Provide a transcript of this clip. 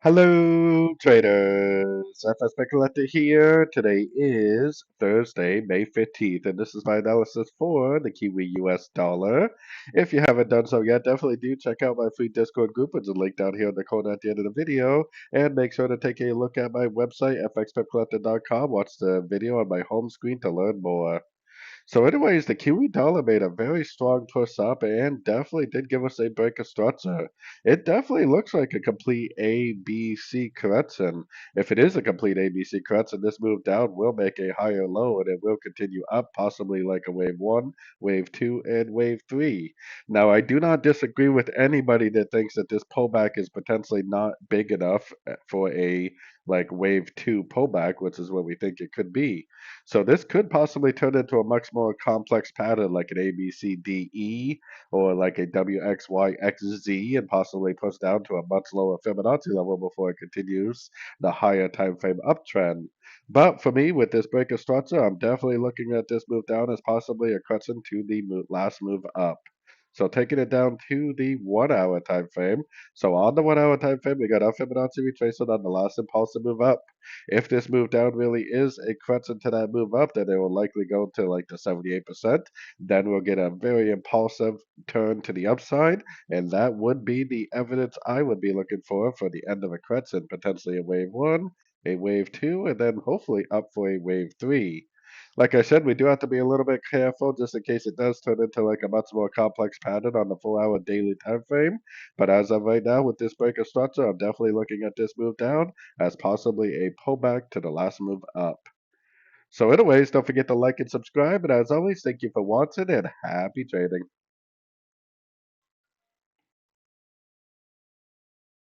Hello, traders. FX Pip Collector here. Today is Thursday, May 15th, and this is my analysis for the Kiwi US dollar. If you haven't done so yet, definitely do check out my free Discord group. It's a link down here in the corner at the end of the video. And make sure to take a look at my website, fxpipcollector.com. Watch the video on my home screen to learn more. So, anyways, the Kiwi dollar made a very strong push up and definitely did give us a break of structure. It definitely looks like a complete ABC correction. If it is a complete ABC correction, this move down will make a higher low and it will continue up, possibly like a wave one, wave two, and wave three. Now, I do not disagree with anybody that thinks that this pullback is potentially not big enough for a like wave two pullback, which is what we think it could be. So this could possibly turn into a much more complex pattern like an ABCDE or like a WXYXZ and possibly push down to a much lower Fibonacci level before it continues the higher time frame uptrend. But for me, with this break of structure, I'm definitely looking at this move down as possibly a correction to the last move up. So taking it down to the 1 hour time frame. So on the 1 hour time frame, we got our Fibonacci retracement on the last impulsive move up. If this move down really is a correction to that move up, then it will likely go to like the 78%. Then we'll get a very impulsive turn to the upside, and that would be the evidence I would be looking for the end of a correction, potentially a wave one, a wave two, and then hopefully up for a wave three. Like I said, we do have to be a little bit careful just in case it does turn into like a much more complex pattern on the 4 hour daily time frame. But as of right now, with this break of structure, I'm definitely looking at this move down as possibly a pullback to the last move up. So anyways, don't forget to like and subscribe. And as always, thank you for watching and happy trading.